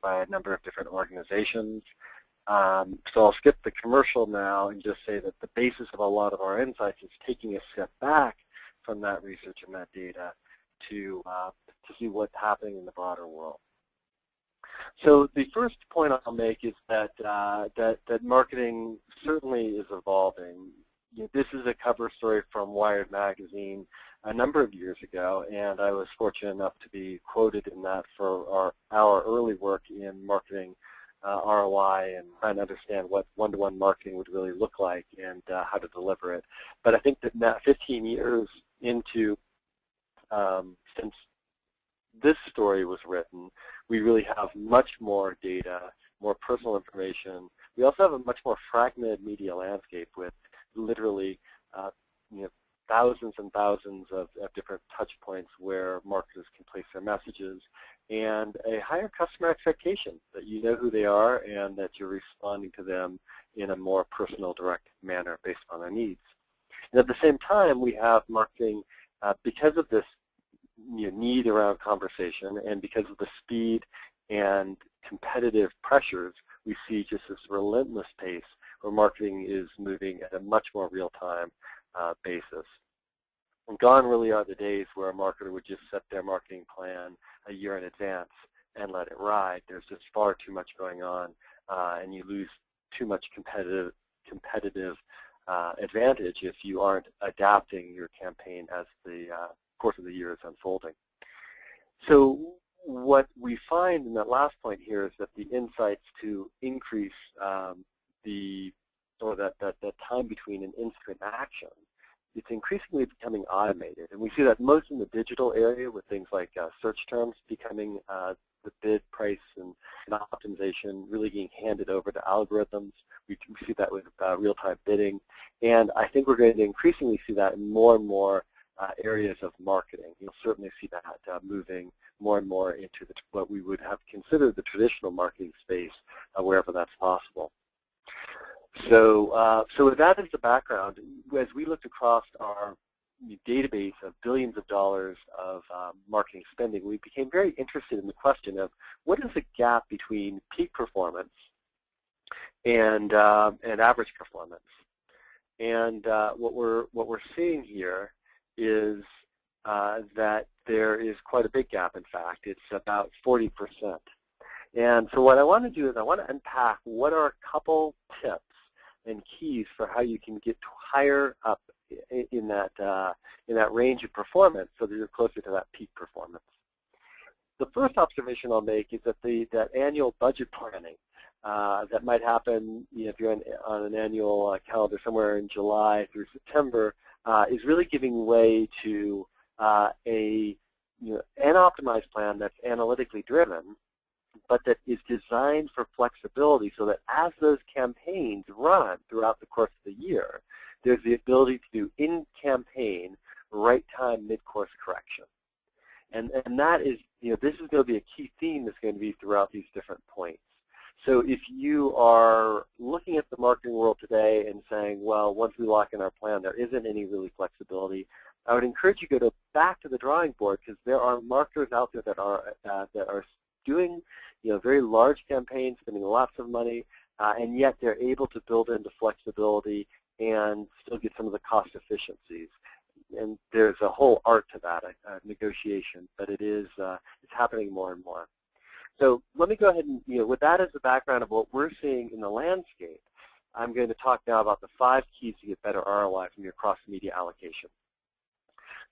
by a number of different organizations. So I'll skip the commercial now and just say that the basis of a lot of our insights is taking a step back from that research and that data to see what's happening in the broader world. So the first point I'll make is that that marketing certainly is evolving. This is a cover story from Wired magazine a number of years ago, and I was fortunate enough to be quoted in that for our early work in marketing ROI and trying to understand what one-to-one marketing would really look like and how to deliver it. But I think that now 15 years into since this story was written, we really have much more data, more personal information. We also have a much more fragmented media landscape with literally thousands and thousands of different touch points where marketers can place their messages, and a higher customer expectation that you know who they are and that you're responding to them in a more personal, direct manner based on their needs. And at the same time, we have marketing, because of this need around conversation and because of the speed and competitive pressures, we see just this relentless pace where marketing is moving at a much more real-time basis. And gone really are the days where a marketer would just set their marketing plan a year in advance and let it ride. There's just far too much going on, and you lose too much competitive advantage if you aren't adapting your campaign as the course of the year is unfolding. So what we find in that last point here is that the insights to increase the time between an instant action, it's increasingly becoming automated. And we see that most in the digital area with things like search terms becoming the bid, price, and optimization really being handed over to algorithms. We see that with real-time bidding. And I think we're going to increasingly see that in more and more areas of marketing. You'll certainly see that moving more and more into what we would have considered the traditional marketing space wherever that's possible. So, with that as the background, as we looked across our database of billions of dollars of marketing spending, we became very interested in the question of what is the gap between peak performance and average performance. And what we're seeing here is that there is quite a big gap. In fact, it's about 40%. And so what I want to do is I want to unpack what are a couple tips and keys for how you can get higher up in that range of performance so that you're closer to that peak performance. The first observation I'll make is that that annual budget planning that might happen if you're on an annual calendar somewhere in July through September is really giving way to an optimized plan that's analytically driven, but that is designed for flexibility so that as those campaigns run throughout the course of the year, there's the ability to do in-campaign, right-time, mid-course correction. And that is, this is going to be a key theme that's going to be throughout these different points. So if you are looking at the marketing world today and saying, well, once we lock in our plan, there isn't any really flexibility, I would encourage you to go back to the drawing board because there are marketers out there that are doing very large campaigns, spending lots of money, and yet they're able to build into flexibility and still get some of the cost efficiencies. And there's a whole art to that, negotiation, but it's happening more and more. So let me go ahead and, with that as the background of what we're seeing in the landscape, I'm going to talk now about the 5 keys to get better ROI from your cross-media allocation.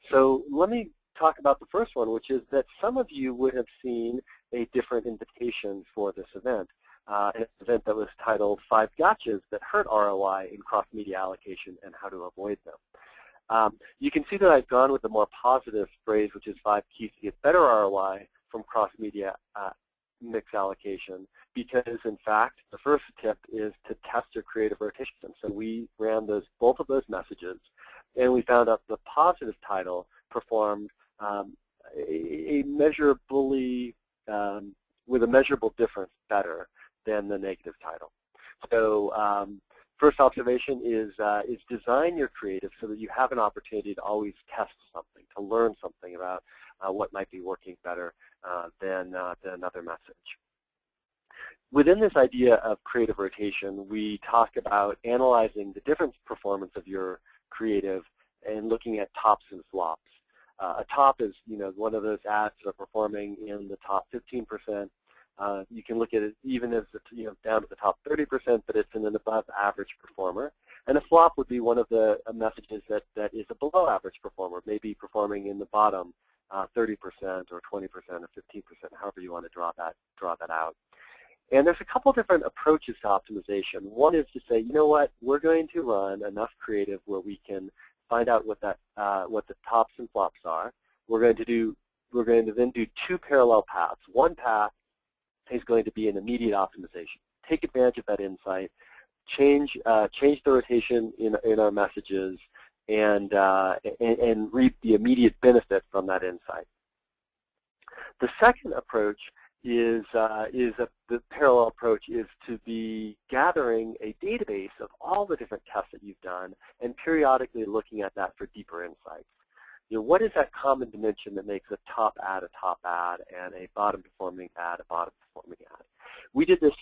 So let me talk about the first one, which is that some of you would have seen a different invitation for this event, an event that was titled 5 Gotchas That Hurt ROI in Cross-Media Allocation and How to Avoid Them. You can see that I've gone with the more positive phrase, which is 5 keys to get better ROI from cross-media mix allocation, because in fact the first tip is to test your creative rotation. So we ran both of those messages, and we found out the positive title performed a measurably with a measurable difference better than the negative title. So first observation is design your creative so that you have an opportunity to always test something, to learn something about what might be working better than another message. Within this idea of creative rotation, we talk about analyzing the different performance of your creative and looking at tops and flops. A top is, one of those ads that are performing in the top 15%. You can look at it even as down to the top 30%, but it's an above average performer. And a flop would be one of the messages that is a below average performer, maybe performing in the bottom 30% or 20% or 15%, however you want to draw that out. And there's a couple different approaches to optimization. One is to say, you know what, we're going to run enough creative where we can find out what the tops and flops are. We're going to then do two parallel paths. One path is going to be an immediate optimization. Take advantage of that insight, change the rotation in our messages, and reap the immediate benefit from that insight. The second approach the parallel approach is to be gathering a database of all the different tests that you've done and periodically looking at that for deeper insights. What is that common dimension that makes a top ad and a bottom performing ad a bottom performing ad? We did this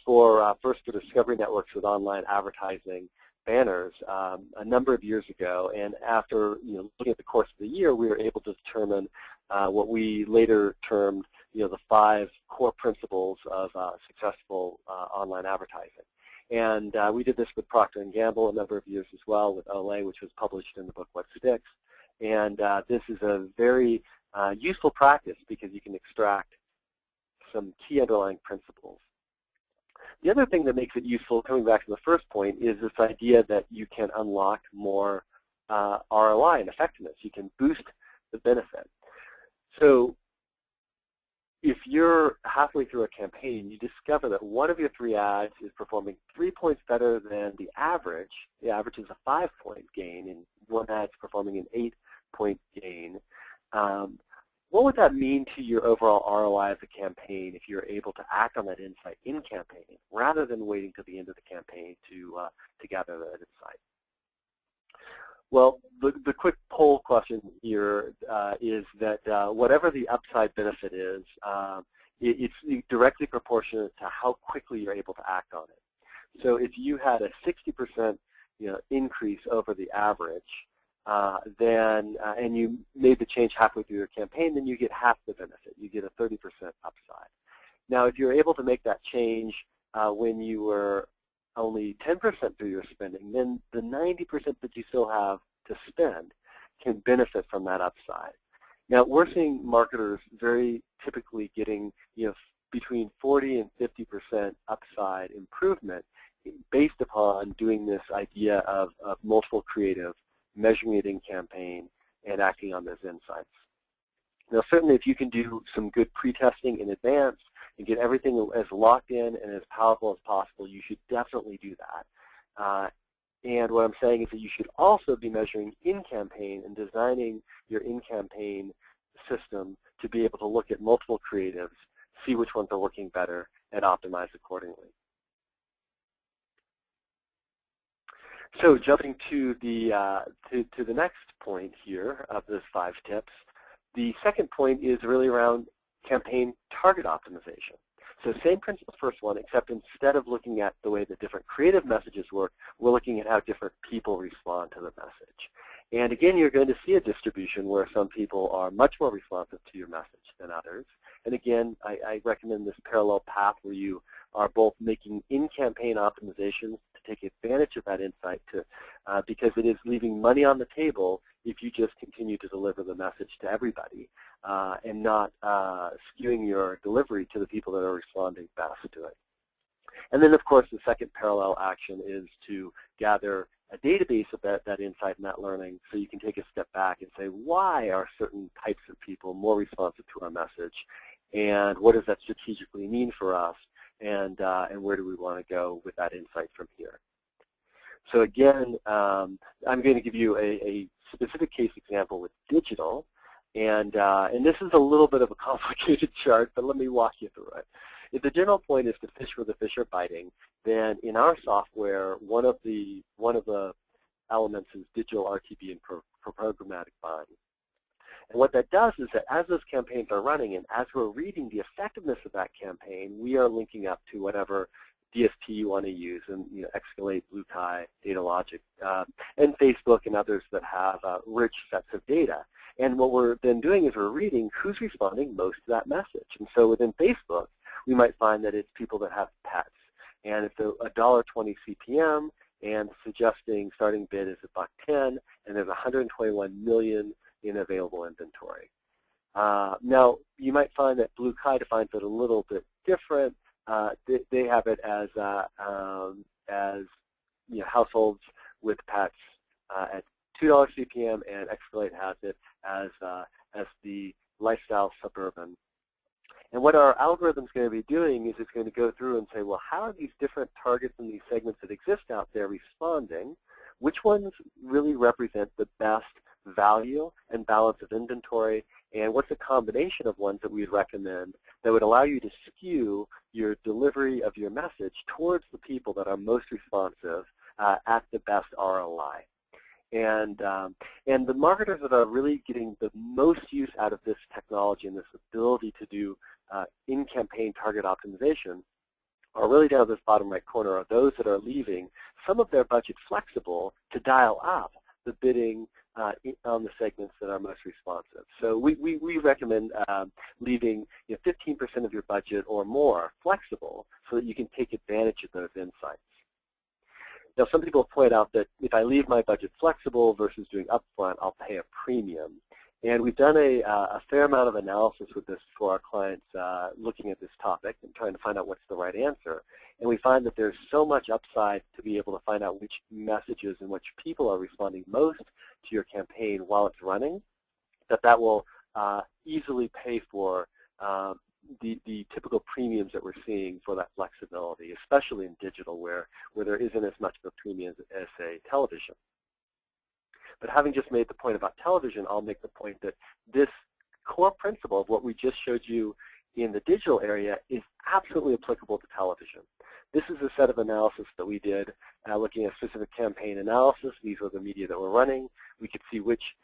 first for Discovery Networks with online advertising banners a number of years ago, and after looking at the course of the year, we were able to determine what we later termed the 5 core principles of successful online advertising. And we did this with Procter & Gamble a number of years as well with Olay, which was published in the book What Sticks. And this is a very useful practice because you can extract some key underlying principles. The other thing that makes it useful, coming back to the first point, is this idea that you can unlock more ROI and effectiveness. You can boost the benefit. So if you're halfway through a campaign, you discover that one of your 3 ads is performing 3 points better than the average. The average is a 5-point gain, and one ad's performing an 8-point gain. What would that mean to your overall ROI of the campaign if you're able to act on that insight in campaign rather than waiting till the end of the campaign to gather that insight? Well, the quick poll question here is that whatever the upside benefit is, it's directly proportionate to how quickly you're able to act on it. So if you had a 60% increase over the average, and you made the change halfway through your campaign, then you get half the benefit. You get a 30% upside. Now, if you're able to make that change when you were only 10% through your spending, then the 90% that you still have to spend can benefit from that upside. Now, we're seeing marketers very typically getting between 40 and 50% upside improvement based upon doing this idea of multiple creative, measuring it in campaign, and acting on those insights. Now, certainly if you can do some good pre-testing in advance and get everything as locked in and as powerful as possible, you should definitely do that. And what I'm saying is that you should also be measuring in-campaign and designing your in-campaign system to be able to look at multiple creatives, see which ones are working better, and optimize accordingly. So jumping to the next point here of the 5 tips, the second point is really around campaign target optimization. So same principle as the first one, except instead of looking at the way that different creative messages work, we're looking at how different people respond to the message. And again, you're going to see a distribution where some people are much more responsive to your message than others. And again, I recommend this parallel path where you are both making in-campaign optimizations to take advantage of that insight because it is leaving money on the table if you just continue to deliver the message to everybody and not skewing your delivery to the people that are responding best to it. And then, of course, the second parallel action is to gather a database of that insight and that learning so you can take a step back and say, why are certain types of people more responsive to our message, and what does that strategically mean for us, and where do we want to go with that insight from here? So again, I'm going to give you a specific case example with digital, and this is a little bit of a complicated chart, but let me walk you through it. If the general point is to fish where the fish are biting, then in our software, one of the elements is digital RTB and programmatic buying. And what that does is that as those campaigns are running and as we're reading the effectiveness of that campaign, we are linking up to whatever DSP you want to use, and Escalate, BlueKai, DataLogic, and Facebook and others that have rich sets of data. And what we're then doing is we're reading who's responding most to that message. And so within Facebook, we might find that it's people that have pets. And it's a $1.20 CPM, and suggesting starting bid is $1.10, and there's 121 million in available inventory. Now, you might find that BlueKai defines it a little bit different. They have it as households with pets at $2 CPM, and Escalate has it as the lifestyle suburban. And what our algorithm is going to be doing is it's going to go through and say, well, how are these different targets and these segments that exist out there responding? Which ones really represent the best value and balance of inventory? And what's a combination of ones that we'd recommend that would allow you to skew your delivery of your message towards the people that are most responsive at the best ROI? And the marketers that are really getting the most use out of this technology and this ability to do in-campaign target optimization are really down this bottom right corner, are those that are leaving some of their budget flexible to dial up the bidding on the segments that are most responsive. So we recommend leaving 15% of your budget or more flexible so that you can take advantage of those insights. Now, some people point out that if I leave my budget flexible versus doing upfront, I'll pay a premium. And we've done a fair amount of analysis with this for our clients looking at this topic and trying to find out what's the right answer. And we find that there's so much upside to be able to find out which messages and which people are responding most to your campaign while it's running, that will easily pay for the typical premiums that we're seeing for that flexibility, especially in digital where there isn't as much of a premium as, say, television. But having just made the point about television, I'll make the point that this core principle of what we just showed you in the digital area is absolutely applicable to television. This is a set of analysis that we did looking at specific campaign analysis. These were the media that were running. We could see which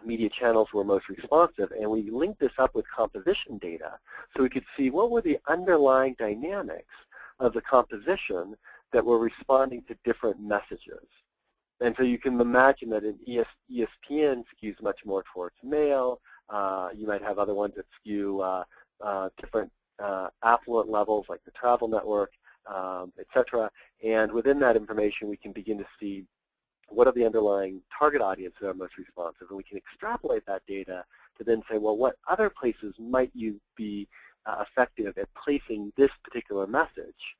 media channels were most responsive, and we linked this up with composition data so we could see what were the underlying dynamics of the composition that were responding to different messages. And so you can imagine that in ESPN skews much more towards male. You might have other ones that skew different affluent levels like the Travel Network, et cetera. And within that information, we can begin to see what are the underlying target audiences that are most responsive, and we can extrapolate that data to then say, well, what other places might you be effective at placing this particular message,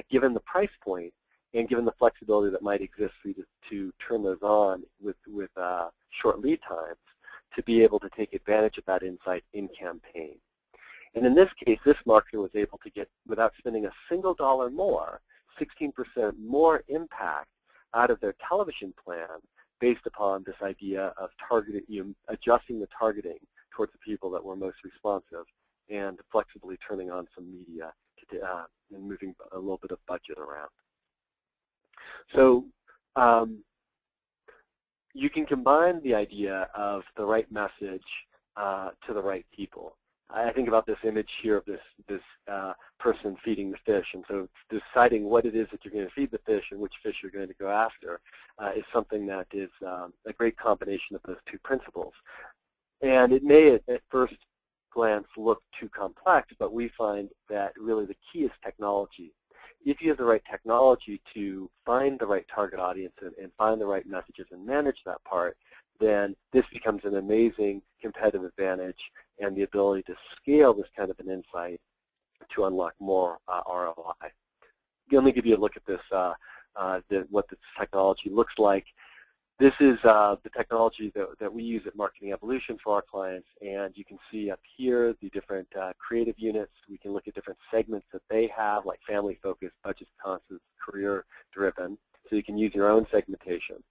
given the price point and given the flexibility that might exist for you to turn those on with short lead times to be able to take advantage of that insight in campaign. And in this case, this marketer was able to get, without spending a single dollar more, 16% more impact out of their television plan based upon this idea of adjusting the targeting towards the people that were most responsive and flexibly turning on some media and moving a little bit of budget around. So you can combine the idea of the right message to the right people. I think about this image here of this person feeding the fish, and so deciding what it is that you're going to feed the fish and which fish you're going to go after is something that is a great combination of those two principles. And it may at first glance look too complex, but we find that really the key is technology. If you have the right technology to find the right target audience and find the right messages and manage that part, then this becomes an amazing competitive advantage and the ability to scale this kind of an insight to unlock more ROI. Let me give you a look at this, what this technology looks like. This is the technology that we use at Marketing Evolution for our clients, and you can see up here the different creative units. We can look at different segments that they have, like family-focused, budget-conscious, career-driven, so you can use your own segmentation.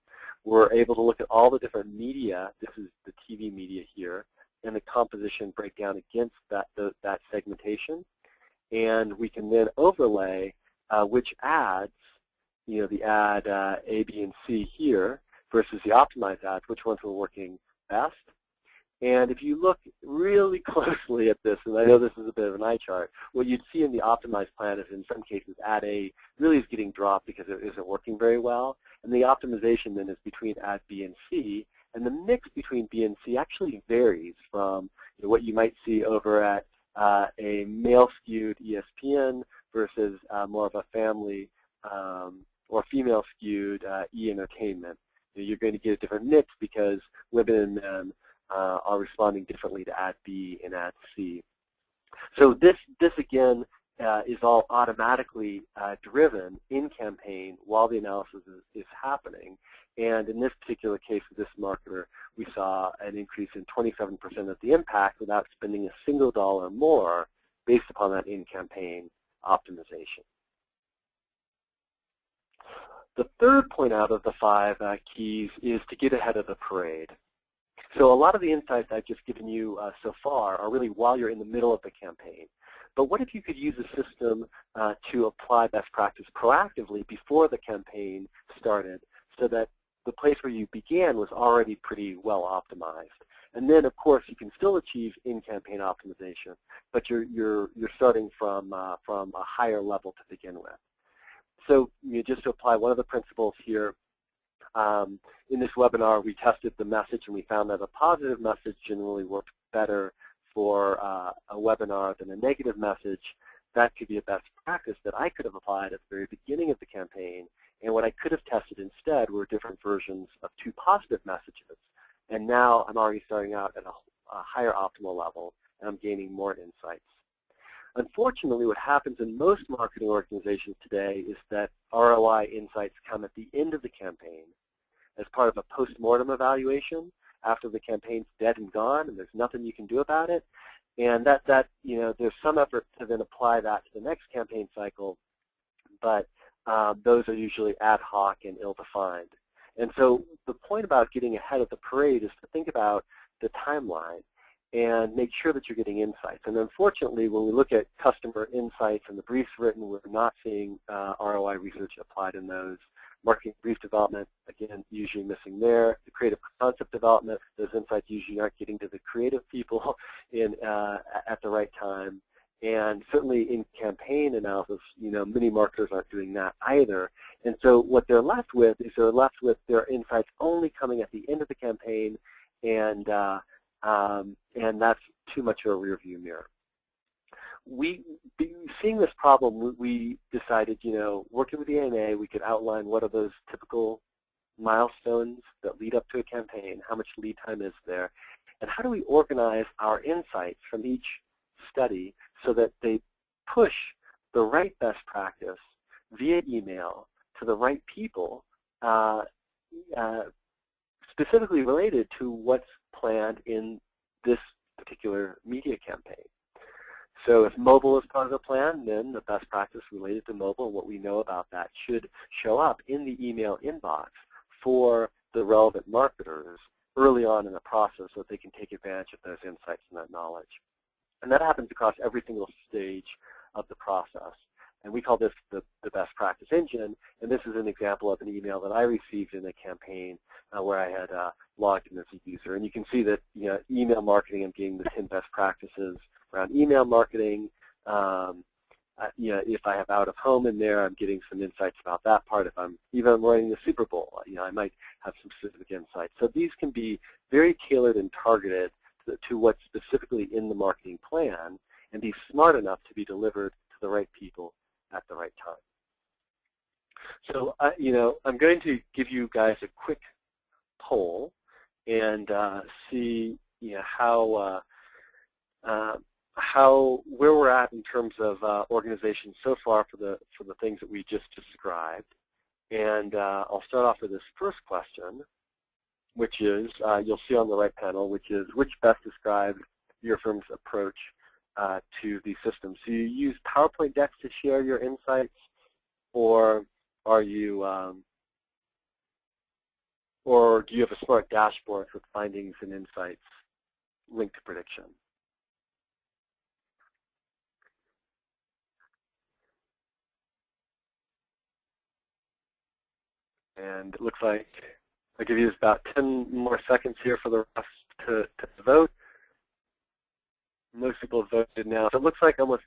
We're able to look at all the different media. This is the TV media here, and the composition breakdown against that segmentation. And we can then overlay which ads, the ad A, B, and C here versus the optimized ads, which ones were working best. And if you look really closely at this, and I know this is a bit of an eye chart, what you'd see in the optimized plan is in some cases ad A really is getting dropped because it isn't working very well. And the optimization then is between ad B and C. And the mix between B and C actually varies from what you might see over at a male-skewed ESPN versus more of a family or female-skewed E-entertainment. You're going to get a different mix because women and men are responding differently to ad B and ad C. So this again is all automatically driven in campaign while the analysis is happening. And in this particular case with this marketer, we saw an increase in 27% of the impact without spending a single dollar more based upon that in-campaign optimization. The third point out of the 5 keys is to get ahead of the parade. So a lot of the insights I've just given you so far are really while you're in the middle of the campaign. But what if you could use a system to apply best practice proactively before the campaign started so that the place where you began was already pretty well optimized? And then, of course, you can still achieve in-campaign optimization, but you're starting from a higher level to begin with. So just to apply one of the principles here, in this webinar, we tested the message, and we found that a positive message generally worked better for a webinar than a negative message. That could be a best practice that I could have applied at the very beginning of the campaign. And what I could have tested instead were different versions of 2 positive messages. And now I'm already starting out at a higher optimal level, and I'm gaining more insights. Unfortunately, what happens in most marketing organizations today is that ROI insights come at the end of the campaign as part of a post-mortem evaluation after the campaign's dead and gone and there's nothing you can do about it. And there's some effort to then apply that to the next campaign cycle, but those are usually ad hoc and ill-defined. And so the point about getting ahead of the parade is to think about the timeline and make sure that you're getting insights. And unfortunately, when we look at customer insights and the briefs written, we're not seeing ROI research applied in those. Marketing brief development, again, usually missing there. The creative concept development, those insights usually aren't getting to the creative people at the right time. And certainly in campaign analysis, many marketers aren't doing that either. And so what they're left with is their insights only coming at the end of the campaign, and that's too much of a rearview mirror. Seeing this problem, we decided, working with the ANA, we could outline what are those typical milestones that lead up to a campaign, how much lead time is there, and how do we organize our insights from each study so that they push the right best practice via email to the right people, specifically related to what's planned in this particular media campaign. So if mobile is part of the plan, then the best practice related to mobile and what we know about that should show up in the email inbox for the relevant marketers early on in the process so that they can take advantage of those insights and that knowledge. And that happens across every single stage of the process. And we call this the best practice engine. And this is an example of an email that I received in a campaign where I had logged in as a user. And you can see that email marketing, I'm getting the 10 best practices around email marketing. If I have out of home in there, I'm getting some insights about that part. If I'm even running the Super Bowl, I might have some specific insights. So these can be very tailored and targeted to what's specifically in the marketing plan and be smart enough to be delivered to the right people at the right time. So, I'm going to give you guys a quick poll and see, where we're at in terms of organization so far for the things that we just described. And I'll start off with this first question, which is, you'll see on the right panel, which is which best describes your firm's approach to the system. So you use PowerPoint decks to share your insights, or are you, or do you have a smart dashboard with findings and insights linked to prediction? And it looks like I'll give you about 10 more seconds here for the rest to vote. Most people have voted now. So it looks like almost,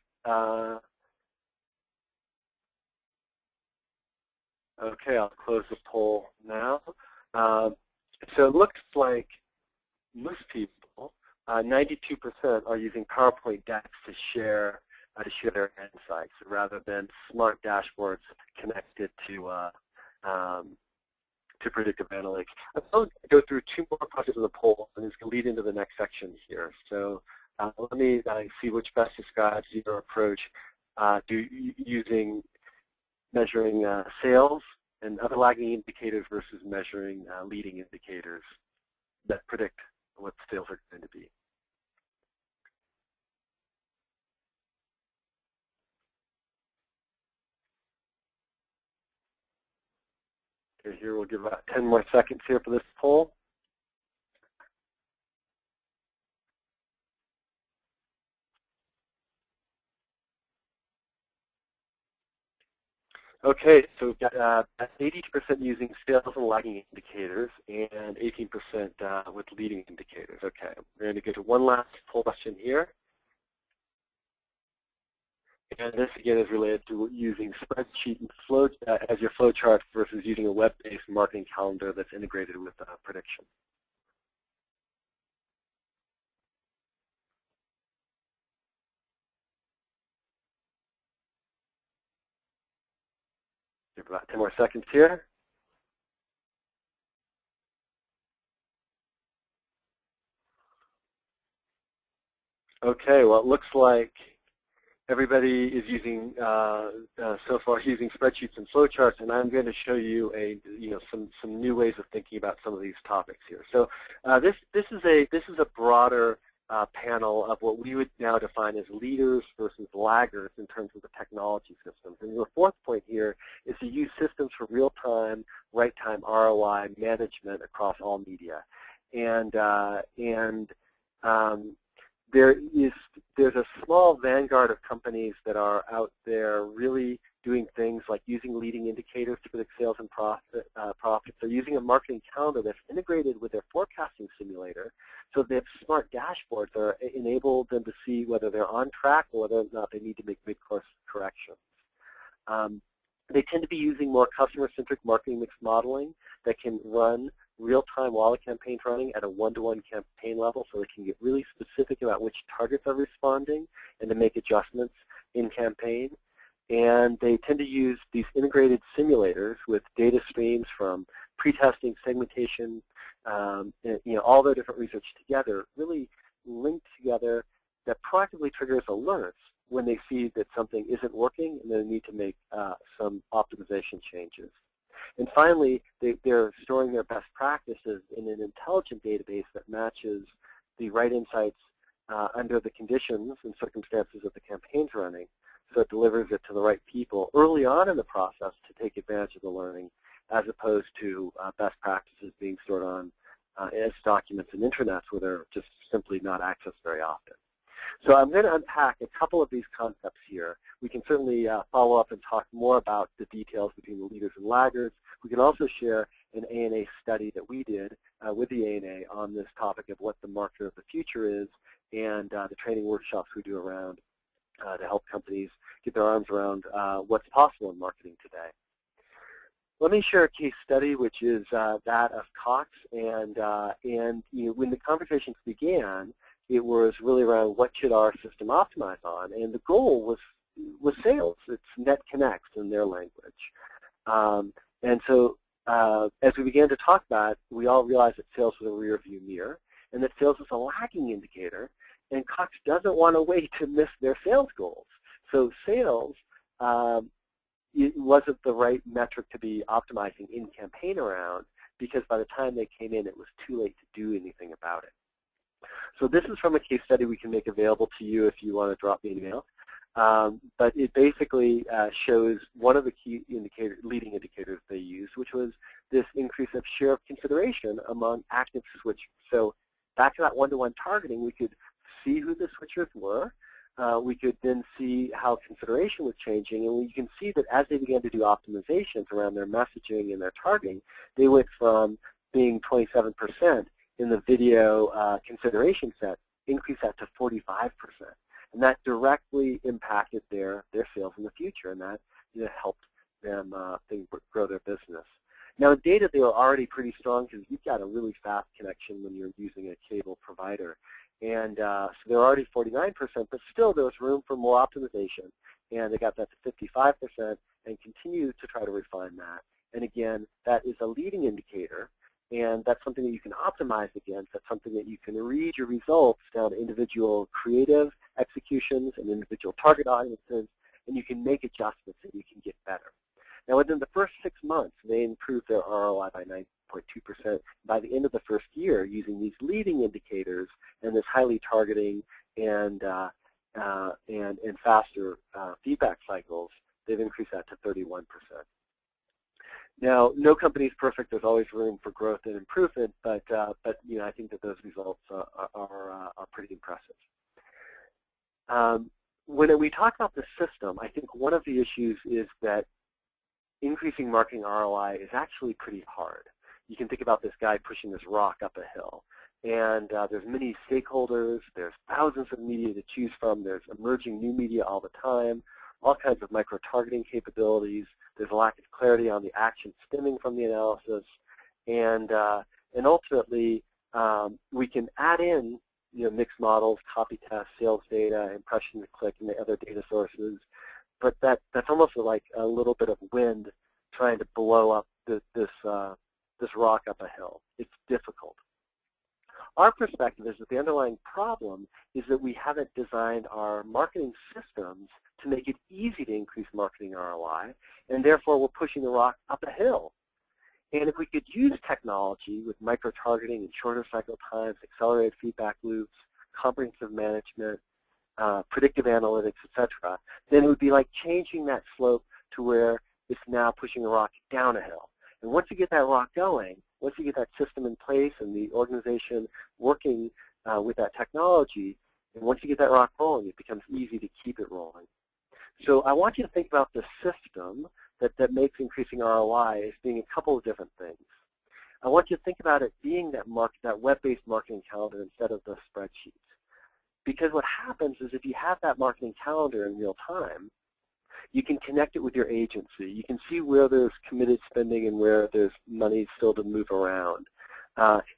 okay, I'll close the poll now. So it looks like most people, 92% are using PowerPoint decks to share their insights rather than smart dashboards connected to predictive analytics. I'm going to go through two more questions of the poll, and it's going to lead into the next section here. So let me see which best describes your approach using measuring sales and other lagging indicators versus measuring leading indicators that predict what sales are going to be. Okay, here we'll give about 10 more seconds here for this poll. Okay, so we've got 80% using sales and lagging indicators and 18% with leading indicators. Okay, we're going to get to one last poll question here. And this, again, is related to using spreadsheet and flow as your flow chart versus using a web-based marketing calendar that's integrated with prediction. Give about 10 more seconds here. Okay, well, it looks like everybody is using, so far, using spreadsheets and flowcharts, and I'm going to show you some new ways of thinking about some of these topics here. So this is a broader panel of what we would now define as leaders versus laggards in terms of the technology systems. And your fourth point here is to use systems for real-time, right-time ROI management across all media. And there's a small vanguard of companies that are out there really doing things like using leading indicators to predict sales and profits. They're using a marketing calendar that's integrated with their forecasting simulator, so they have smart dashboards that enable them to see whether they're on track or whether or not they need to make mid-course corrections. They tend to be using more customer-centric marketing mix modeling that can run real-time while the campaign's running at a one-to-one campaign level, so they can get really specific about which targets are responding and to make adjustments in campaign. And they tend to use these integrated simulators with data streams from pre-testing, segmentation, all their different research together, really linked together that proactively triggers alerts when they see that something isn't working and they need to make some optimization changes. And finally, they're storing their best practices in an intelligent database that matches the right insights under the conditions and circumstances of the campaign's running, so it delivers it to the right people early on in the process to take advantage of the learning, as opposed to best practices being stored on as documents and intranets where they're just simply not accessed very often. So I'm going to unpack a couple of these concepts here. We can certainly follow up and talk more about the details between the leaders and laggards. We can also share an ANA study that we did with the ANA on this topic of what the marketer of the future is, and the training workshops we do around to help companies get their arms around what's possible in marketing today. Let me share a case study, which is that of Cox. And when the conversations began, it was really around what should our system optimize on, and the goal was sales. It's net connects in their language. And so as we began to talk about it, we all realized that sales was a rear view mirror, and that sales was a lagging indicator, and Cox doesn't want a way to miss their sales goals. So sales it wasn't the right metric to be optimizing in campaign around, because by the time they came in, it was too late to do anything about it. So this is from a case study we can make available to you if you want to drop me an email. But it basically shows one of the key leading indicators they used, which was this increase of share of consideration among active switchers. So back to that one-to-one targeting, we could see who the switchers were. We could then see how consideration was changing, and we can see that as they began to do optimizations around their messaging and their targeting, they went from being 27% in the video consideration set, increased that to 45%. And that directly impacted their sales in the future, and that helped them grow their business. Now, in data, they were already pretty strong because you've got a really fast connection when you're using a cable provider. And so they're already 49%, but still there was room for more optimization. And they got that to 55% and continue to try to refine that. And again, that is a leading indicator, and that's something that you can optimize against. That's something that you can read your results down to individual creative executions and individual target audiences, and you can make adjustments and you can get better. Now, within the first 6 months, they improved their ROI by 9.2%. By the end of the first year, using these leading indicators and this highly targeting and faster feedback cycles, they've increased that to 31%. Now, no company is perfect. There's always room for growth and improvement, but I think that those results are pretty impressive. When we talk about the system, I think one of the issues is that increasing marketing ROI is actually pretty hard. You can think about this guy pushing this rock up a hill. And there's many stakeholders. There's thousands of media to choose from. There's emerging new media all the time, all kinds of micro-targeting capabilities. There's a lack of clarity on the action stemming from the analysis. And ultimately, we can add in mixed models, copy tests, sales data, impression to click, and the other data sources. But that's almost like a little bit of wind trying to blow up this rock up a hill. It's difficult. Our perspective is that the underlying problem is that we haven't designed our marketing systems to make it easy to increase marketing ROI, and therefore we're pushing the rock up a hill. And if we could use technology with micro-targeting and shorter cycle times, accelerated feedback loops, comprehensive management, predictive analytics, etc., then it would be like changing that slope to where it's now pushing the rock down a hill. And once you get that rock going, once you get that system in place and the organization working with that technology, and once you get that rock rolling, it becomes easy to keep it rolling. So I want you to think about the system that makes increasing ROI as being a couple of different things. I want you to think about it being that web-based marketing calendar instead of the spreadsheets. Because what happens is if you have that marketing calendar in real time, you can connect it with your agency. You can see where there's committed spending and where there's money still to move around.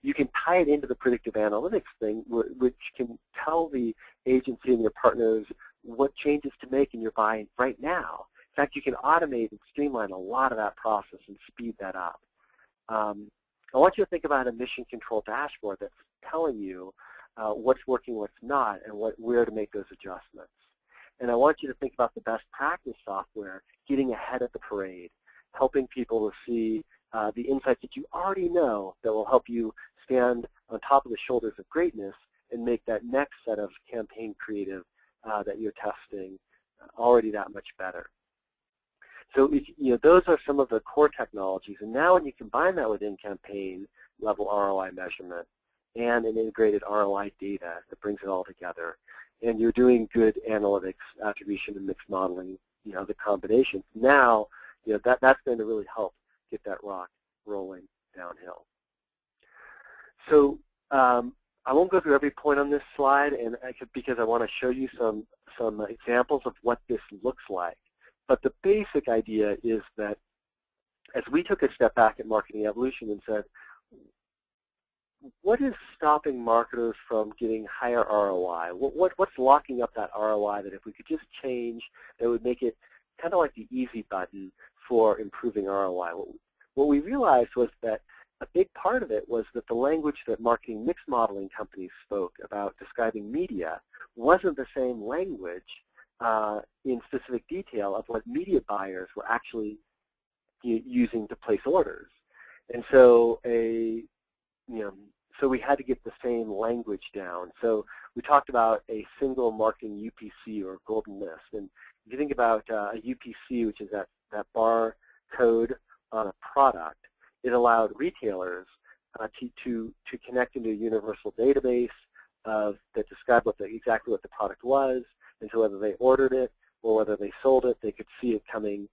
You can tie it into the predictive analytics thing, which can tell the agency and your partners what changes to make in your buying right now. In fact, you can automate and streamline a lot of that process and speed that up. I want you to think about a mission control dashboard that's telling you what's working, what's not, and where to make those adjustments. And I want you to think about the best practice software, getting ahead of the parade, helping people to see the insights that you already know that will help you stand on top of the shoulders of greatness and make that next set of campaign creative that you're testing already that much better. So those are some of the core technologies. And now when you combine that with in-campaign level ROI measurement and an integrated ROI data that brings it all together, and you're doing good analytics, attribution, and mixed modeling, the combination, now that's going to really help get that rock rolling downhill. So I won't go through every point on this slide, and because I want to show you some examples of what this looks like. But the basic idea is that as we took a step back at Marketing Evolution and said, what is stopping marketers from getting higher ROI? What's locking up that ROI that if we could just change, that would make it kind of like the easy button for improving ROI? What we realized was that a big part of it was that the language that marketing mix modeling companies spoke about describing media wasn't the same language in specific detail of what media buyers were actually using to place orders. And so so we had to get the same language down. So we talked about a single marketing UPC or golden list. And if you think about a UPC, which is that bar code on a product, it allowed retailers to connect into a universal database that described exactly what the product was, and so whether they ordered it or whether they sold it, they could see it coming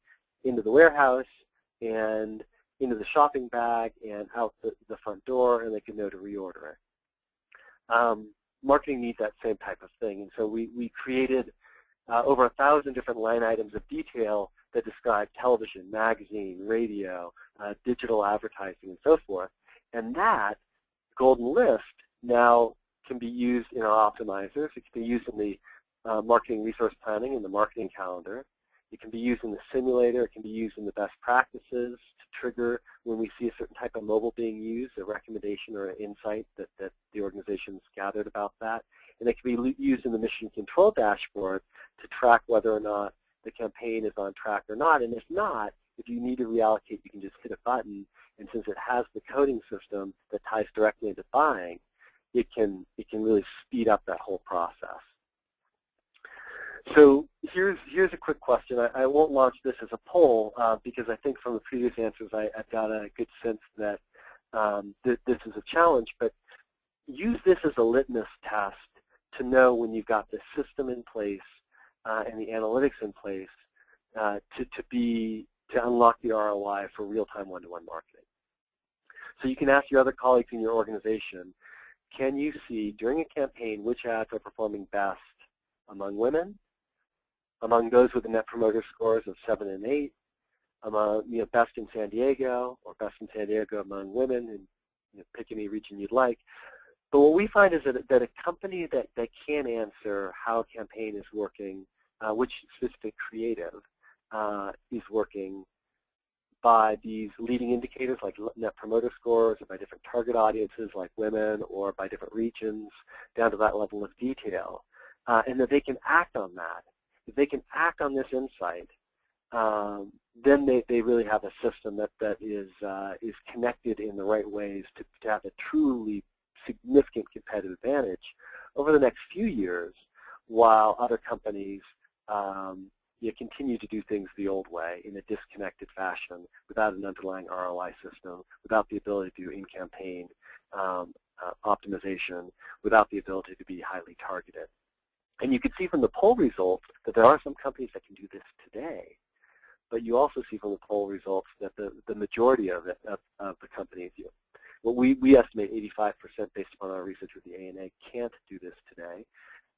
into the warehouse, and into the shopping bag and out the front door, and they can know to reorder it. Marketing needs that same type of thing, and so we created over 1,000 different line items of detail that describe television, magazine, radio, digital advertising, and so forth. And that golden list now can be used in our optimizers. It can be used in the marketing resource planning and the marketing calendar. It can be used in the simulator. It can be used in the best practices to trigger when we see a certain type of mobile being used, a recommendation or an insight that the organization's gathered about that. And it can be used in the mission control dashboard to track whether or not the campaign is on track or not. And if not, if you need to reallocate, you can just hit a button. And since it has the coding system that ties directly into buying, it can really speed up that whole process. So here's a quick question. I won't launch this as a poll because I think from the previous answers I've got a good sense that this is a challenge, but use this as a litmus test to know when you've got the system in place and the analytics in place to unlock the ROI for real-time one-to-one marketing. So you can ask your other colleagues in your organization, can you see during a campaign which ads are performing best among women, among those with the Net Promoter Scores of 7 and 8, among best in San Diego, or best in San Diego among women, and pick any region you'd like. But what we find is that a company that can answer how a campaign is working, which specific creative is working by these leading indicators like Net Promoter Scores, or by different target audiences like women, or by different regions, down to that level of detail, and that they can act on that. If they can act on this insight, then they really have a system that is connected in the right ways to have a truly significant competitive advantage over the next few years, while other companies continue to do things the old way in a disconnected fashion without an underlying ROI system, without the ability to do in-campaign optimization, without the ability to be highly targeted. And you can see from the poll results that there are some companies that can do this today, but you also see from the poll results that the majority of the companies, what we estimate 85% based upon our research with the ANA, can't do this today.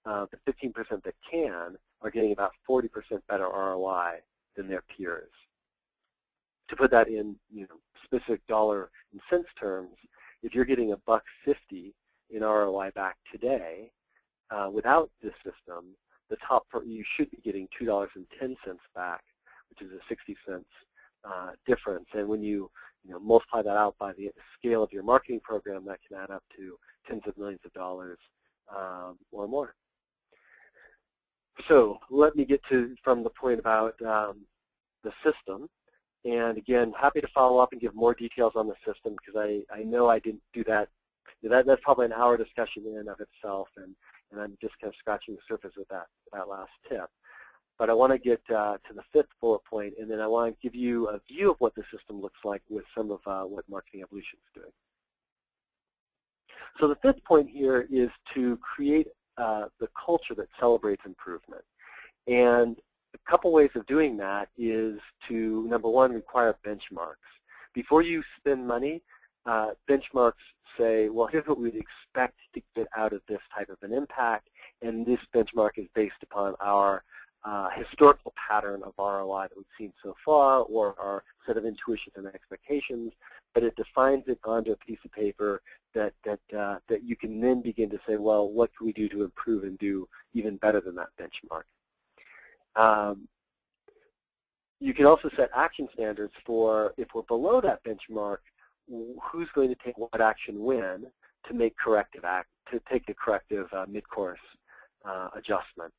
The 15% that can are getting about 40% better ROI than their peers. To put that in specific dollar and cents terms, if you're getting $1.50 in ROI back today, without this system, you should be getting $2.10 back, which is a 60 cents difference. And when you multiply that out by the scale of your marketing program, that can add up to tens of millions of dollars or more. So let me get from the point about the system. And again, happy to follow up and give more details on the system, because I know I didn't do that. That's probably an hour discussion in and of itself, and I'm just kind of scratching the surface with that last tip. But I want to get to the fifth bullet point, and then I want to give you a view of what the system looks like with some of what Marketing Evolution is doing. So the fifth point here is to create the culture that celebrates improvement. And a couple ways of doing that is to, number one, require benchmarks. Before you spend money, benchmarks say, well, here's what we'd expect to get out of this type of an impact, and this benchmark is based upon our historical pattern of ROI that we've seen so far, or our set of intuitions and expectations, but it defines it onto a piece of paper that you can then begin to say, well, what can we do to improve and do even better than that benchmark? You can also set action standards for, if we're below that benchmark, who's going to take what action when to make take a corrective mid-course adjustment.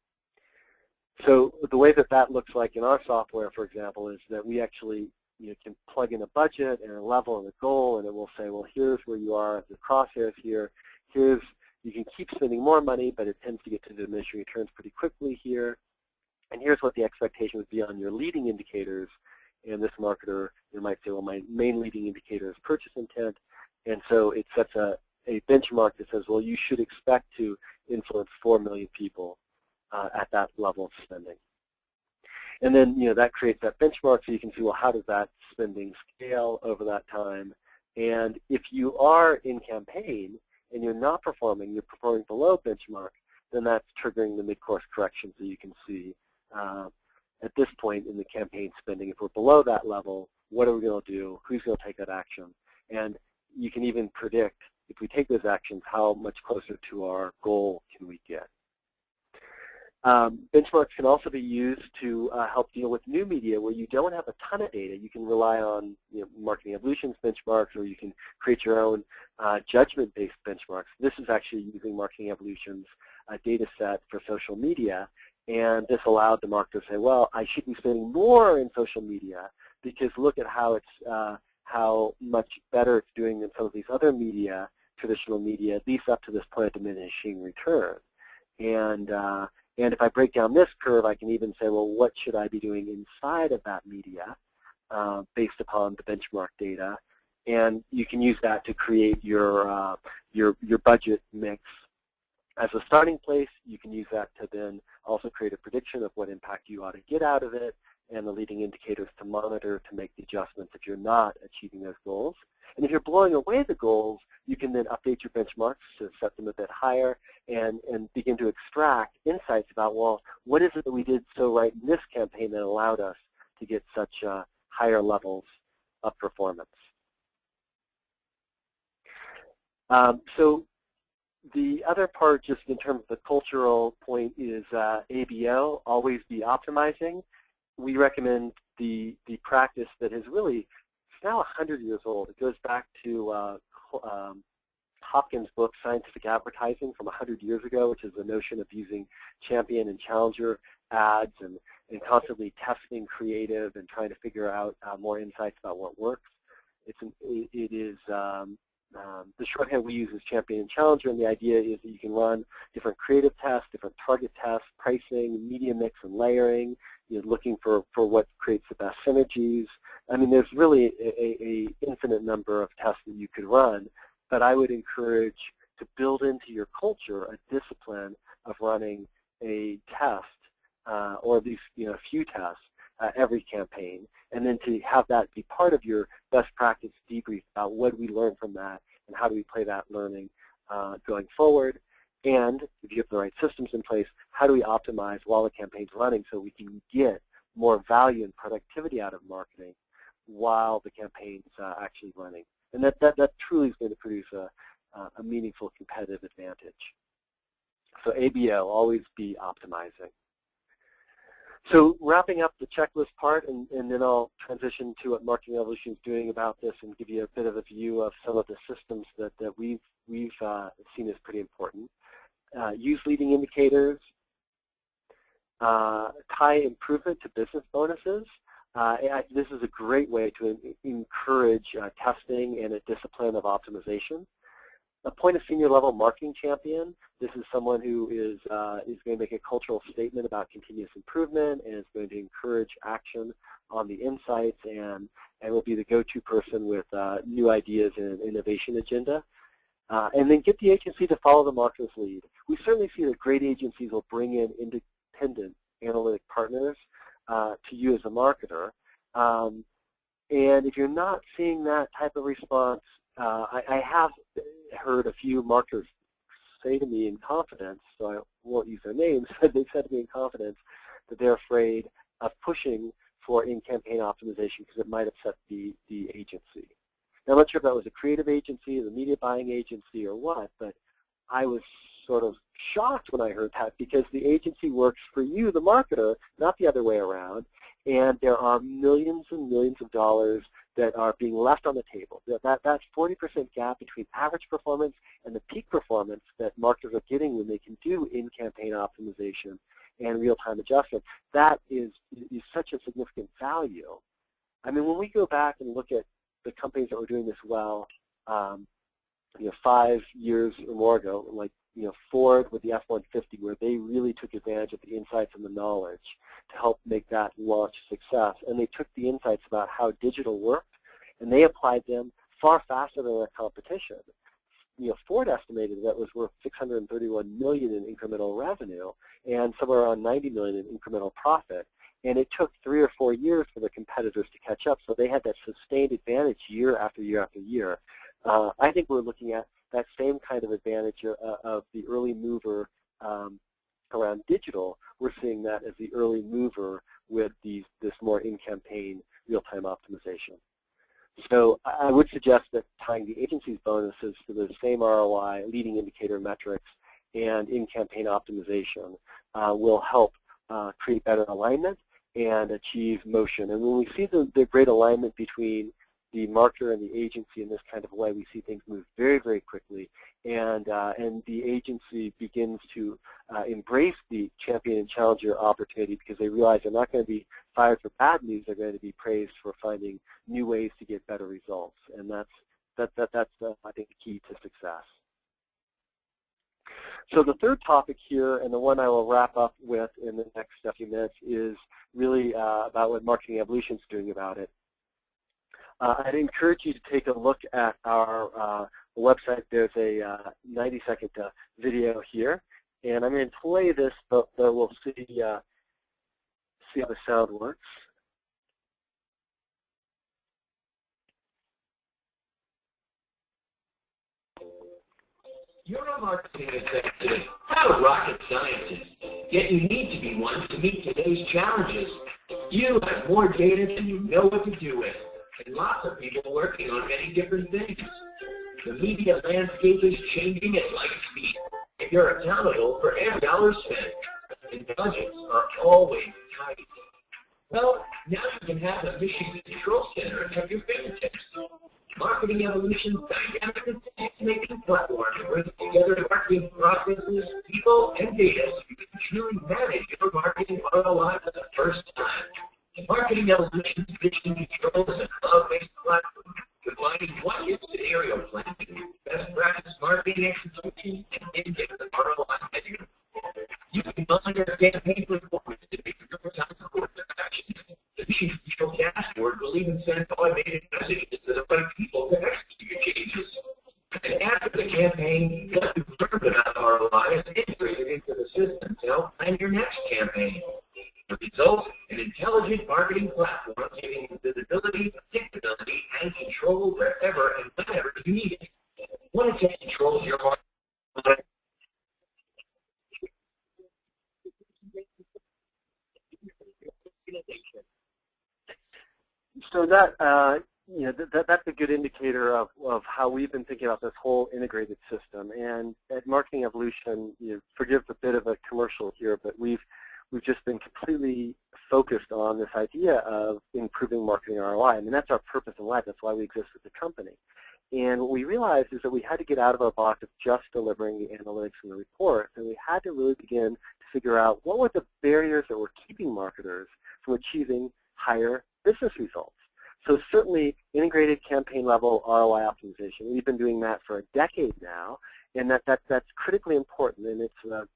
So the way that looks like in our software, for example, is that we actually can plug in a budget and a level and a goal, and it will say, well, here's where you are at the crosshairs here. You can keep spending more money, but it tends to get to diminishing returns pretty quickly here. And here's what the expectation would be on your leading indicators. And this marketer might say, well, my main leading indicator is purchase intent. And so it sets a benchmark that says, well, you should expect to influence 4 million people at that level of spending. And then, that creates that benchmark so you can see, well, how does that spending scale over that time? And if you are in campaign and you're not performing, you're performing below benchmark, then that's triggering the mid-course correction so you can see at this point in the campaign spending, if we're below that level, what are we going to do? Who's going to take that action? And you can even predict, if we take those actions, how much closer to our goal can we get. Benchmarks can also be used to help deal with new media where you don't have a ton of data. You can rely on Marketing Evolution's benchmarks, or you can create your own judgment-based benchmarks. This is actually using Marketing Evolution's data set for social media, and this allowed the marketer to say, well, I should be spending more in social media because look at how it's how much better it's doing than some of these other media, traditional media, at least up to this point of diminishing return. And if I break down this curve, I can even say, well, what should I be doing inside of that media based upon the benchmark data? And you can use that to create your budget mix. As a starting place, you can use that to then also create a prediction of what impact you ought to get out of it and the leading indicators to monitor to make the adjustments if you're not achieving those goals. And if you're blowing away the goals, you can then update your benchmarks to set them a bit higher and begin to extract insights about, well, what is it that we did so right in this campaign that allowed us to get such higher levels of performance. So the other part, just in terms of the cultural point, is ABO, always be optimizing. We recommend the practice that is really, it's now 100 years old. It goes back to Hopkins' book, Scientific Advertising, from 100 years ago, which is the notion of using champion and challenger ads and constantly testing creative and trying to figure out more insights about what works. The shorthand we use is champion and challenger, and the idea is that you can run different creative tests, different target tests, pricing, media mix, and layering, looking for what creates the best synergies. I mean, there's really a infinite number of tests that you could run, but I would encourage to build into your culture a discipline of running a test, or at least a few tests every campaign, and then to have that be part of your best practice debrief about what we learned from that and how do we play that learning going forward. And if you have the right systems in place, how do we optimize while the campaign's running so we can get more value and productivity out of marketing while the campaign's actually running. And that truly is going to produce a meaningful competitive advantage. So ABO, always be optimizing. So wrapping up the checklist part, and then I'll transition to what Marketing Evolution is doing about this and give you a bit of a view of some of the systems that we've seen as pretty important. Use leading indicators. Tie improvement to business bonuses. This is a great way to encourage testing and a discipline of optimization. Appoint a senior level marketing champion. This is someone who is going to make a cultural statement about continuous improvement and is going to encourage action on the insights and will be the go-to person with new ideas and an innovation agenda. And then get the agency to follow the marketer's lead. We certainly see that great agencies will bring in independent analytic partners to you as a marketer. And if you're not seeing that type of response, I have heard a few marketers say to me in confidence, so I won't use their names, but they said to me in confidence that they're afraid of pushing for in-campaign optimization because it might upset the agency. Now, I'm not sure if that was a creative agency, the media buying agency, or what, but I was sort of shocked when I heard that because the agency works for you, the marketer, not the other way around, and there are millions and millions of dollars that are being left on the table. That 40% gap between average performance and the peak performance that marketers are getting when they can do in-campaign optimization and real-time adjustment, that is such a significant value. I mean, when we go back and look at the companies that were doing this well, 5 years or more ago, like Ford with the F-150, where they really took advantage of the insights and the knowledge to help make that launch a success. And they took the insights about how digital worked, and they applied them far faster than their competition. Ford estimated that was worth $631 million in incremental revenue and somewhere around $90 million in incremental profit. And it took 3 or 4 years for the competitors to catch up, so they had that sustained advantage year after year after year. I think we're looking at that same kind of advantage of the early mover around digital. We're seeing that as the early mover with this more in-campaign real-time optimization. So I would suggest that tying the agency's bonuses to the same ROI, leading indicator metrics, and in-campaign optimization will help create better alignment and achieve motion. And when we see the great alignment between the marketer and the agency in this kind of way, we see things move very, very quickly, and the agency begins to embrace the champion and challenger opportunity because they realize they're not going to be fired for bad news, they're going to be praised for finding new ways to get better results, and that's I think the key to success. So the third topic here, and the one I will wrap up with in the next few minutes, is really about what Marketing Evolution is doing about it. I'd encourage you to take a look at our website. There's a 90-second video here, and I'm going to play this, but we'll see how the sound works. You're a marketing executive, not a rocket scientist, yet you need to be one to meet today's challenges. You have more data than you know what to do with, and lots of people working on many different things. The media landscape is changing at light speed, and you're accountable for every dollar spent, and budgets are always tight. Well, now you can have a mission control center at your fingertips. Marketing Evolution's dynamic decision-making platform brings together marketing processes, people, and data so you can truly manage your marketing ROI for the first time. Marketing Evolution's vision control is a cloud-based platform combining what-if scenario planning, best practice marketing execution, and in-depth ROI measurement. You can monitor campaign performance to make real-time course of action. The vision control dashboard will even send automated messages to the right people to execute your changes. And after the campaign, what you've learned about ROI is integrated into the system to help plan your next campaign. The result, an intelligent marketing platform giving you visibility, predictability, and control wherever and whenever you need it. Want to take control of your marketing? So that that's a good indicator of how we've been thinking about this whole integrated system. And at Marketing Evolution, forgive a bit of a commercial here, but we've just been completely focused on this idea of improving marketing ROI. I mean, that's our purpose in life. That's why we exist as a company. And what we realized is that we had to get out of our box of just delivering the analytics and the reports, and we had to really begin to figure out what were the barriers that were keeping marketers from achieving higher business results. So certainly integrated campaign level ROI optimization. We've been doing that for a decade now, and that's critically important. And it's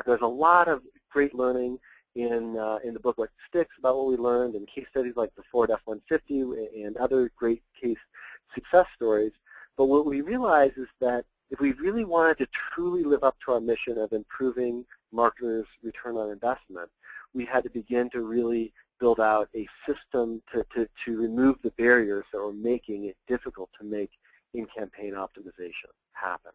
there's a lot of great learning in the book What Sticks about what we learned, and case studies like the Ford F-150 and other great case success stories. But what we realized is that if we really wanted to truly live up to our mission of improving marketers' return on investment, we had to begin to really build out a system to remove the barriers that were making it difficult to make in-campaign optimization happen.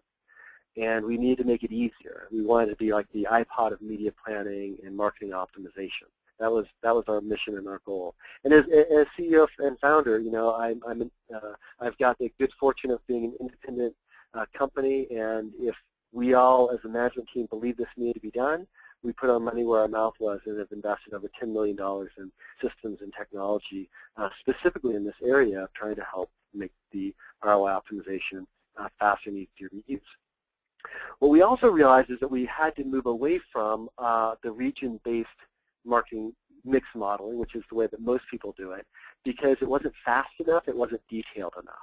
And we need to make it easier. We wanted to be like the iPod of media planning and marketing optimization. That was our mission and our goal. And as CEO and founder, I've got the good fortune of being an independent company. And if we all, as a management team, believe this needed to be done, we put our money where our mouth was and have invested over $10 million in systems and technology, specifically in this area of trying to help make the ROI optimization faster and easier to use. What we also realized is that we had to move away from the region-based marketing mix modeling, which is the way that most people do it, because it wasn't fast enough, it wasn't detailed enough.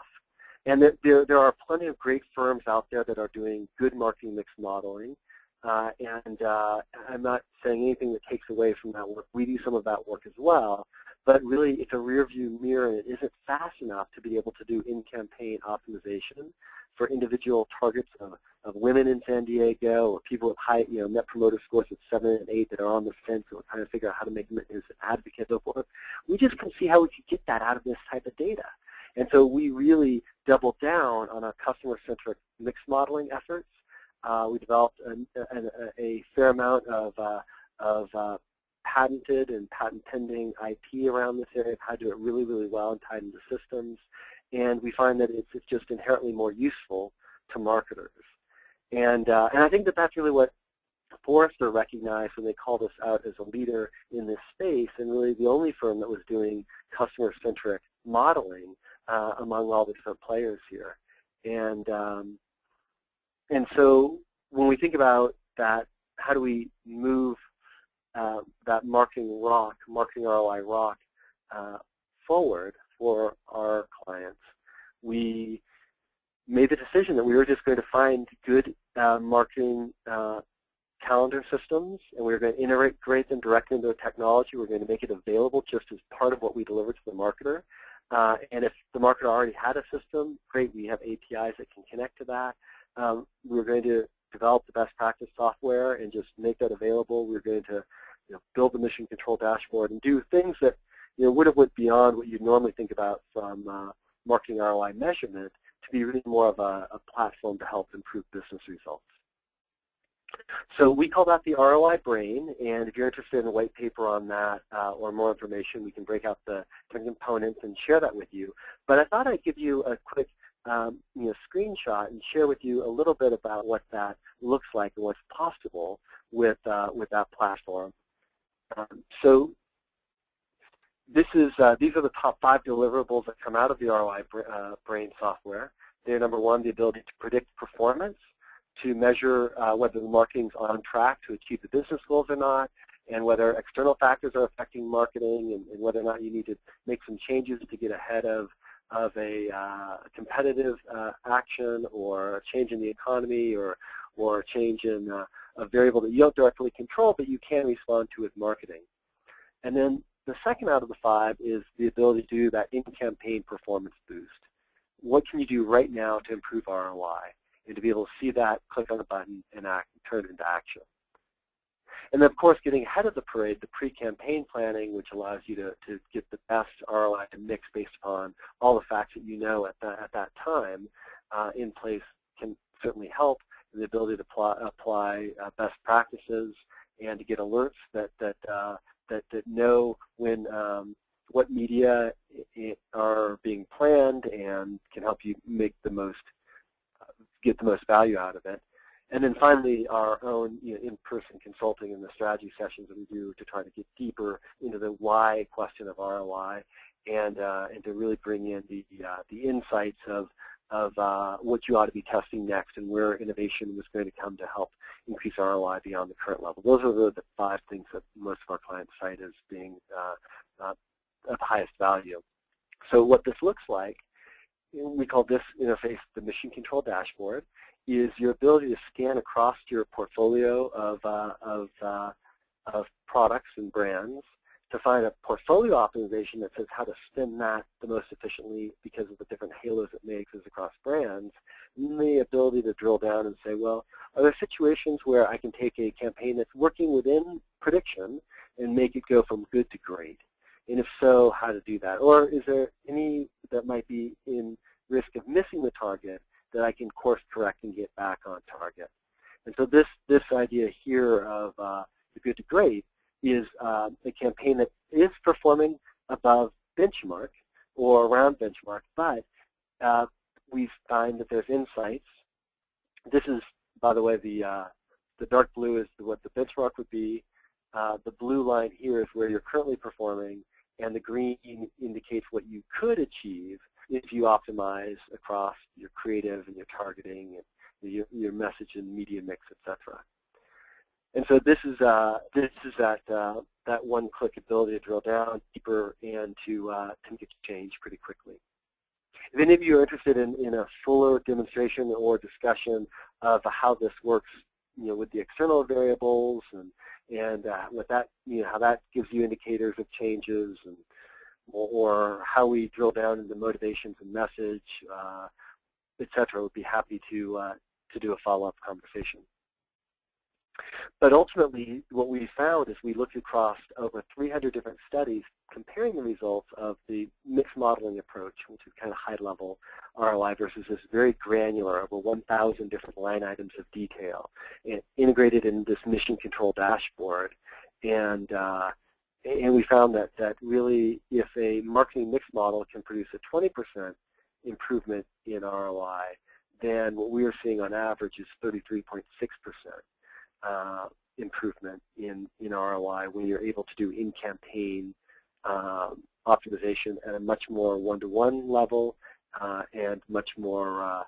And that there are plenty of great firms out there that are doing good marketing mix modeling, and I'm not saying anything that takes away from that work. We do some of that work as well, but really it's a rear view mirror, and it isn't fast enough to be able to do in-campaign optimization for individual targets of women in San Diego or people with high net promoter scores of 7 and 8 that are on the fence and we're trying to figure out how to make them as advocates and so forth. We just can see how we could get that out of this type of data. And so we really doubled down on our customer-centric mix modeling efforts. We developed a fair amount of patented and patent-pending IP around this area of how to do it really, really well and tied into systems. And we find that it's just inherently more useful to marketers. And I think that that's really what Forrester recognized when they called us out as a leader in this space, and really the only firm that was doing customer-centric modeling among all the different players here. And so when we think about that, how do we move that marketing ROI rock forward for our clients, we made the decision that we were just going to find good marketing calendar systems, and we were going to integrate them directly into the technology. We're going to make it available just as part of what we deliver to the marketer. And if the marketer already had a system, great, we have APIs that can connect to that. We're going to develop the best practice software and just make that available. We're going to build the mission control dashboard and do things that would have went beyond what you'd normally think about from marketing ROI measurement to be really more of a platform to help improve business results. So we call that the ROI brain, and if you're interested in a white paper on that or more information, we can break out the components and share that with you. But I thought I'd give you a quick screenshot and share with you a little bit about what that looks like and what's possible with that platform. So these are the top 5 deliverables that come out of the ROI brain software. They're number 1, the ability to predict performance, to measure whether the marketing's on track to achieve the business goals or not, and whether external factors are affecting marketing, and whether or not you need to make some changes to get ahead of a competitive action, or a change in the economy, or a change in a variable that you don't directly control, but you can respond to with marketing. And then the second out of the 5 is the ability to do that in-campaign performance boost. What can you do right now to improve ROI? And to be able to see that, click on the button, and turn it into action. And then, of course, getting ahead of the parade, the pre-campaign planning, which allows you to get the best ROI mix based upon all the facts that you know at that time in place, can certainly help. And the ability to apply best practices and to get alerts that know when what media are being planned and can help you make the most, get the most value out of it. And then finally, our own in-person consulting and the strategy sessions that we do to try to get deeper into the why question of ROI, and to really bring in the insights of what you ought to be testing next and where innovation was going to come to help increase ROI beyond the current level. Those are the 5 things that most of our clients cite as being of highest value. So what this looks like, we call this interface the mission control dashboard, is your ability to scan across your portfolio of products and brands to find a portfolio optimization that says how to spin that the most efficiently because of the different halos it makes as across brands, and the ability to drill down and say, well, are there situations where I can take a campaign that's working within prediction and make it go from good to great? And if so, how to do that? Or is there any that might be in risk of missing the target that I can course correct and get back on target? And so this idea here of the good to great is a campaign that is performing above benchmark or around benchmark, but we find that there's insights. This is, by the way, the dark blue is what the benchmark would be. The blue line here is where you're currently performing, and the green indicates what you could achieve if you optimize across your creative and your targeting and your message and media mix, etc. And so this is that one-click ability to drill down deeper and to make a change pretty quickly. If any of you are interested in a fuller demonstration or discussion of how this works, with the external variables and what that, how that gives you indicators of changes, or how we drill down into motivations and message, etc., would be happy to do a follow-up conversation. But ultimately, what we found is we looked across over 300 different studies comparing the results of the mixed modeling approach, which is kind of high-level ROI, versus this very granular, over 1,000 different line items of detail, and integrated in this mission control dashboard. And we found that really, if a marketing mix model can produce a 20% improvement in ROI, then what we are seeing on average is 33.6%. Improvement in ROI when you're able to do in-campaign optimization at a much more one-to-one level and much more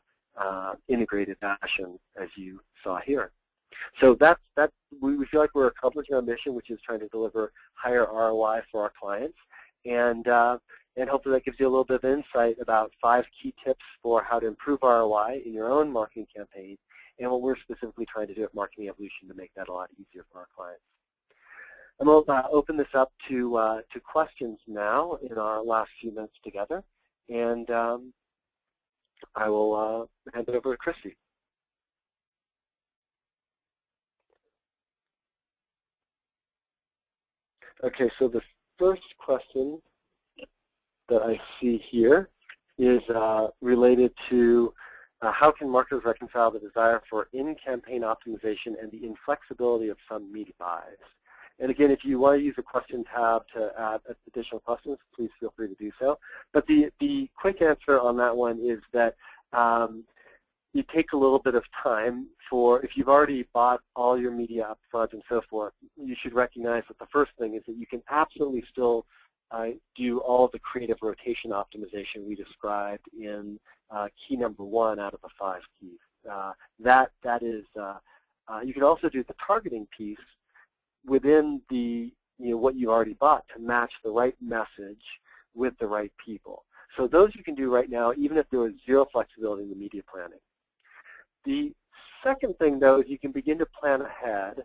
integrated fashion, as you saw here. So we feel like we're accomplishing our mission, which is trying to deliver higher ROI for our clients, and hopefully that gives you a little bit of insight about 5 key tips for how to improve ROI in your own marketing campaign, and what we're specifically trying to do at Marketing Evolution to make that a lot easier for our clients. I'm going to open this up to questions now in our last few minutes together, and I will hand it over to Christy. Okay, so the first question that I see here is related to how can marketers reconcile the desire for in-campaign optimization and the inflexibility of some media buys? And again, if you want to use the question tab to add additional questions, please feel free to do so. But the quick answer on that one is that it takes a little bit of time for, if you've already bought all your media up front and so forth, you should recognize that the first thing is that you can absolutely still do all of the creative rotation optimization we described in key number 1 out of the 5 keys. That is, you can also do the targeting piece within the what you already bought to match the right message with the right people. So those you can do right now, even if there was zero flexibility in the media planning. The second thing, though, is you can begin to plan ahead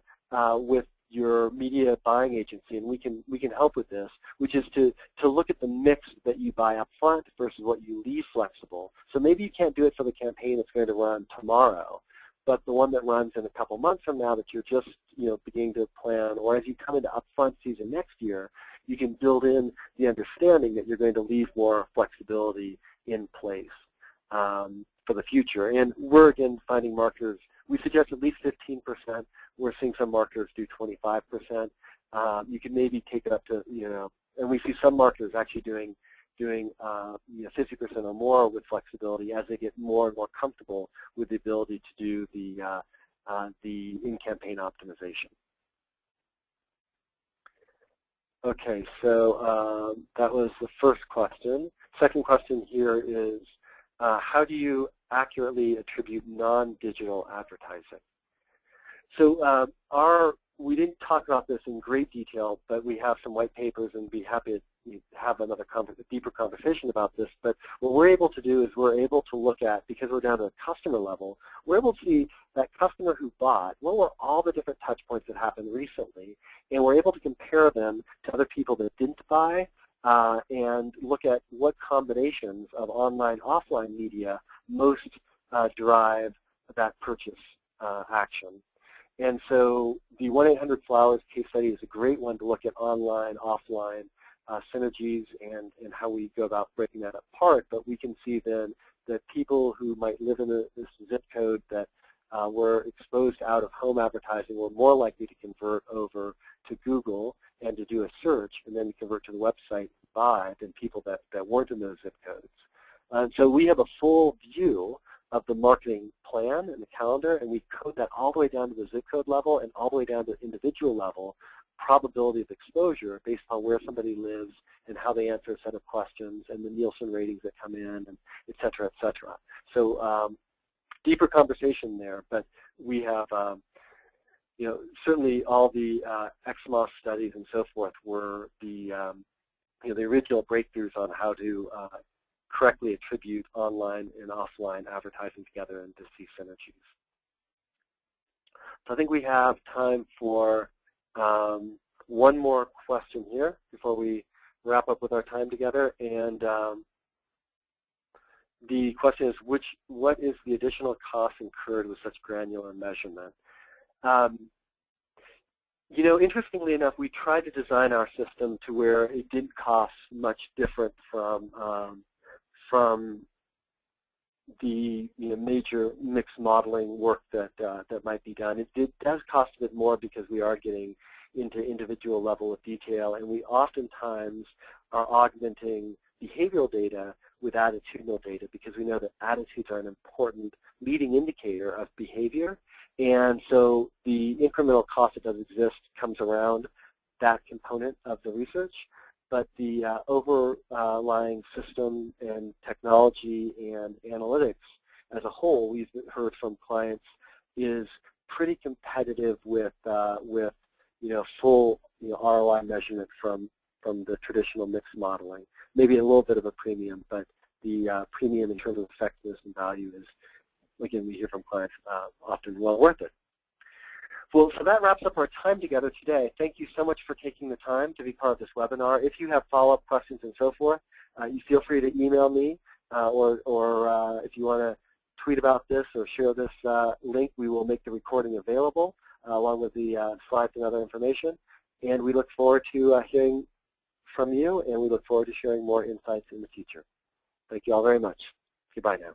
with your media buying agency, and we can help with this, which is to look at the mix that you buy up front versus what you leave flexible. So maybe you can't do it for the campaign that's going to run tomorrow, but the one that runs in a couple months from now that you're just beginning to plan, or as you come into upfront season next year, you can build in the understanding that you're going to leave more flexibility in place for the future. And we're, again, finding marketers, we suggest at least 15%. We're seeing some marketers do 25%. You can maybe take it up to, and we see some marketers actually doing 50% or more with flexibility as they get more and more comfortable with the ability to do the in-campaign optimization. Okay, so that was the first question. Second question here is, how do you accurately attribute non-digital advertising? So we didn't talk about this in great detail, but we have some white papers and be happy to have another deeper conversation about this. But what we're able to do is we're able to look at, because we're down to a customer level, we're able to see that customer who bought, what were all the different touch points that happened recently, and we're able to compare them to other people that didn't buy and look at what combinations of online, offline media most drive that purchase action. And so the 1-800-Flowers case study is a great one to look at online, offline synergies and how we go about breaking that apart. But we can see then that people who might live in this zip code that were exposed to out-of-home advertising were more likely to convert over to Google and to do a search and then convert to the website buy than people that weren't in those zip codes. And so we have a full view of the marketing plan and the calendar, and we code that all the way down to the zip code level and all the way down to individual level, probability of exposure based on where somebody lives and how they answer a set of questions and the Nielsen ratings that come in, and et cetera, et cetera. So deeper conversation there, but we have, certainly all the XMOS studies and so forth were the original breakthroughs on how to correctly attribute online and offline advertising together and to see synergies. So I think we have time for one more question here before we wrap up with our time together. And the question is, what is the additional cost incurred with such granular measurement? You know, interestingly enough, we tried to design our system to where it didn't cost much different from the major mixed modeling work that that might be done. It does cost a bit more because we are getting into individual level of detail, and we oftentimes are augmenting behavioral data with attitudinal data because we know that attitudes are an important leading indicator of behavior. And so the incremental cost that does exist comes around that component of the research. But the overlying system and technology and analytics as a whole, we've heard from clients, is pretty competitive with full ROI measurement from the traditional mixed modeling. Maybe a little bit of a premium, but the premium in terms of effectiveness and value is, again, we hear from clients, often well worth it. Well, so that wraps up our time together today. Thank you so much for taking the time to be part of this webinar. If you have follow-up questions and so forth, you feel free to email me, or if you want to tweet about this or share this link, we will make the recording available along with the slides and other information. And we look forward to hearing from you, and we look forward to sharing more insights in the future. Thank you all very much. Goodbye now.